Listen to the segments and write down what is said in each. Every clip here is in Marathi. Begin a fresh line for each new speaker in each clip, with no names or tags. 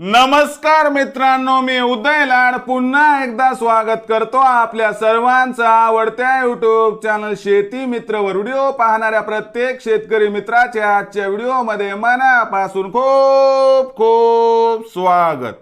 नमस्कार मित्रांनो, मी उदय लाड पुन्हा एकदा स्वागत करतो आपल्या सर्वांचा आवडत्या YouTube चॅनल शेती मित्रवर व्हिडिओ पाहणाऱ्या प्रत्येक शेतकरी मित्राच्या आजच्या व्हिडिओमध्ये मनापासून खूप खूप स्वागत।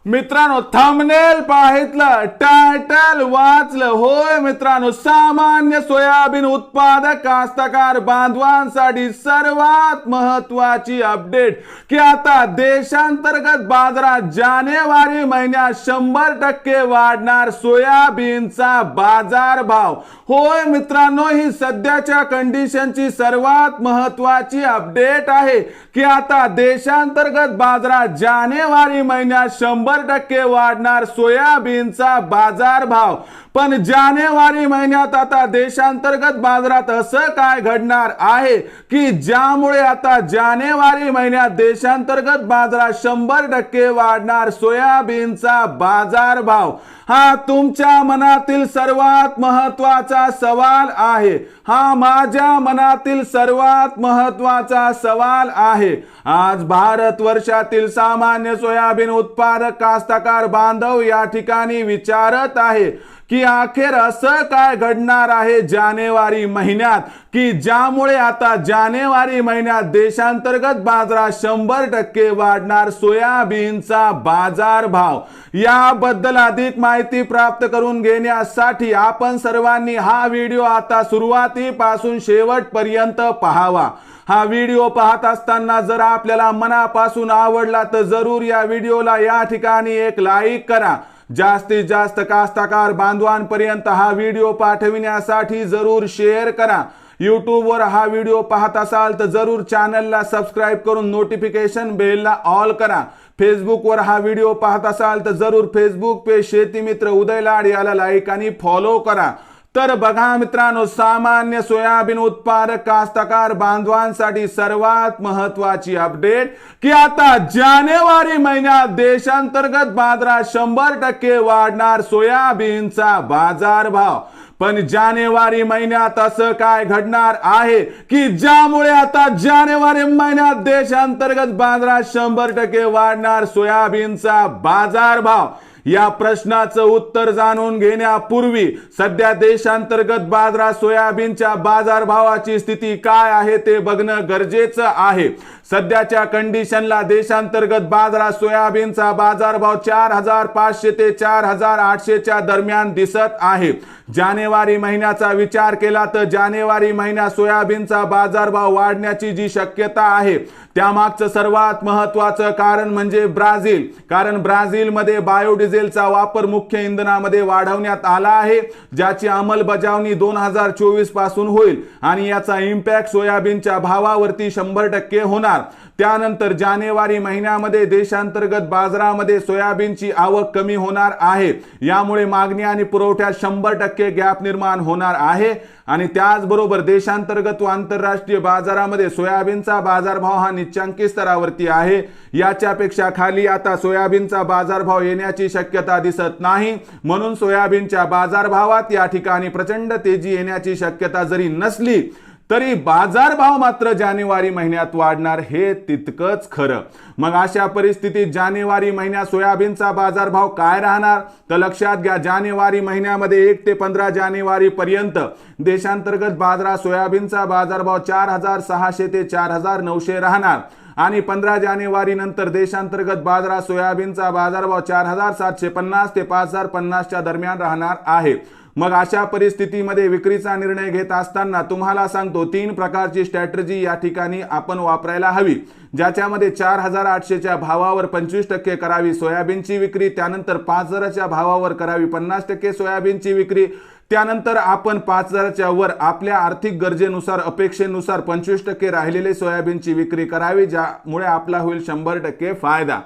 मित्रांनो, थंबनेल पाहितलं, टायटल वाचलं, होय मित्रांनो, सामान्य सोयाबीन उत्पादक कास्तकार बांधवांसाठी सर्वात महत्त्वाची अपडेट की आता देशांतर्गत बाजारात जानेवारी महिन्यात 100% वाढणार सोयाबीनचा बाजारभाव। होय मित्रांनो, ही सध्याच्या कंडिशनची सर्वात महत्त्वाची अपडेट आहे की आता देशांतर्गत बाजारात जानेवारी महिन्यात 100% वाढणार सोयाबीनचा बाजारभाव। पण जानेवारी महिन्यात आता देशांतर्गत बाजारात असं काय घडणार आहे की ज्यामुळे आता जानेवारी महिन्यात देशांतर्गत बाजारात 100% वाढणार सोयाबीनचा बाजारभाव। हा तुमच्या मनातील सर्वात महत्त्वाचा सवाल आहे। हा माझ्या मनातील सर्वात महत्त्वाचा सवाल आहे। आज भारतवर्षातील सामान्य सोयाबीन उत्पादक कास्तकार बांधव या ठिकाणी विचारत आहे की अखेर असं काय घडणार आहे जानेवारी महिन्यात की ज्यामुळे आता जानेवारी महिन्यात देशांतर्गत बाजारात 100% वाढणार सोयाबीनचा बाजारभाव। याबद्दल अधिक माहिती प्राप्त करून घेण्यासाठी आपण सर्वांनी हा व्हिडिओ आता सुरुवातीपासून शेवटपर्यंत पाहावा। हा व्हिडिओ पाहत असताना जर आपल्याला मनापासून आवडला तर जरूर या व्हिडिओला या ठिकाणी एक लाईक करा। जास्तीत जास्त कास्तकार बांधवांपर्यंत हा व्हिडिओ पाठविण्यासाठी जरूर शेअर करा। YouTube वर हा व्हिडिओ पाहत असाल तर जरूर चॅनलला सबस्क्राइब करून नोटिफिकेशन बेलला ऑल करा। फेसबुक वर हा व्हिडिओ पाहत असाल तर जरूर फेसबुक पेज शेती मित्र उदय लाड याला लाईक आणि फॉलो करा। तर बघा मित्रांनो, सामान्य सोयाबीन उत्पादक कास्तकार बांधवांसाठी सर्वात महत्त्वाची अपडेट की आता जानेवारी महिन्यात देशांतर्गत बाजारात 100% वाढणार सोयाबीनचा बाजारभाव। पण जानेवारी महिन्यात असं काय घडणार आहे की ज्यामुळे आता जानेवारी महिन्यात देशांतर्गत बाजारात 100% वाढणार सोयाबीनचा बाजारभाव। या प्रश्नाचं उत्तर जाणून घेण्यापूर्वी सध्या देशांतर्गत बाजारात सोयाबीनच्या बाजारभावाची स्थिती काय आहे ते बघणं गरजेचं आहे। सध्याच्या कंडिशनला देशांतर्गत बाजारात सोयाबीनचा बाजारभाव 4500 ते 4800 च्या दरम्यान दिसत आहे। जानेवारी महिन्याचा विचार केला तर जानेवारी महिन्यात सोयाबीनचा बाजारभाव वाढण्याची जी शक्यता आहे त्यामागचं सर्वात महत्त्वाचं कारण म्हणजे ब्राझील। कारण ब्राझीलमध्ये बायोडिझेलचा वापर मुख्य इंधनामध्ये वाढवण्यात आला आहे, ज्याची अंमलबजावणी 2024 पासून होईल आणि याचा इम्पॅक्ट सोयाबीनच्या भावावरती 100% होणार। त्यानंतर जानेवारी महिन्यामध्ये देशांतर्गत बाजारामध्ये सोयाबीनची आवक कमी होणार आहे। यामुळे मागणी आणि पुरवठ्यात 100% गॅप निर्माण होणार आहे आणि त्याचबरोबर देशांतर्गत व आंतरराष्ट्रीय बाजारामध्ये सोयाबीनचा बाजारभाव हा निच्चांकी स्तरावरती आहे। याच्यापेक्षा खाली आता सोयाबीनचा बाजारभाव येण्याची शक्यता दिसत नाही। म्हणून सोयाबीनच्या बाजारभावात या ठिकाणी प्रचंड तेजी येण्याची शक्यता जरी नसली तरी बाजारभाव मात्र जानेवारी महिन्यात वाढणार हे तितकंच खरं। मग अशा परिस्थितीत जानेवारी महिन्यात सोयाबीनचा बाजारभाव काय राहणार तर लक्षात घ्या, जानेवारी महिन्यामध्ये 1 ते 15 जानेवारी पर्यंत देशांतर्गत बाजारात सोयाबीनचा बाजारभाव 4600 ते 4900 राहणार आणि 15 जानेवारी नंतर देशांतर्गत बाजारात सोयाबीनचा बाजारभाव 4750 ते 5050 च्या दरम्यान राहणार आहे। मग अशा परिस्थितीमध्ये विक्रीचा निर्णय घेत असताना तुम्हाला सांगतो 3 प्रकारची स्ट्रॅटेजी या ठिकाणी आपण वापरायला हवी, ज्याच्यामध्ये 4800 च्या भावावर 25% करावी सोयाबीनची विक्री, त्यानंतर 5000 च्या भावावर करावी 50% सोयाबीनची विक्री, त्यानंतर आपण 5000 च्या वर आपल्या आर्थिक गरजेनुसार अपेक्षेनुसार 25% राहिलेले सोयाबीनची विक्री करावी, ज्यामुळे आपला होईल 100% फायदा।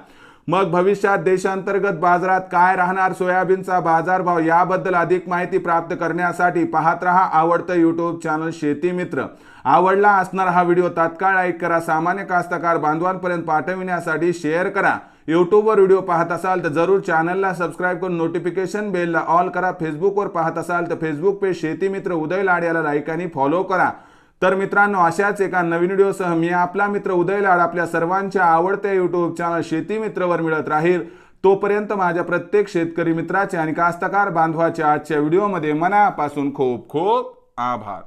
मग भविष्यात देशांतर्गत बाजारात काय राहणार सोयाबीनचा बाजारभाव याबद्दल अधिक माहिती प्राप्त करण्यासाठी पाहत रहा आवडतं YouTube चॅनल शेती मित्र। आवडला असणार हा व्हिडिओ तात्काळ लाईक करा, सामान्य कास्तकार बांधवांपर्यंत पाठविण्यासाठी शेअर करा। YouTube वर व्हिडिओ पाहत असाल तर जरूर चॅनलला सबस्क्राइब करून नोटिफिकेशन बेलला ऑल करा। फेसबुक वर पाहत असाल तर फेसबुक पेज शेती मित्र उदय लाड याला लाईक आणि फॉलो करा। तर मित्रांनो, अशाच एका नवीन व्हिडिओसह मी आपला मित्र उदय लाड आपल्या सर्वांच्या आवडत्या यूट्यूब चॅनल शेती मित्रवर मिळत राहील। तोपर्यंत माझ्या प्रत्येक शेतकरी मित्राचे आणि कास्तकार बांधवाचे आजच्या व्हिडिओमध्ये मनापासून खूप खूप आभार।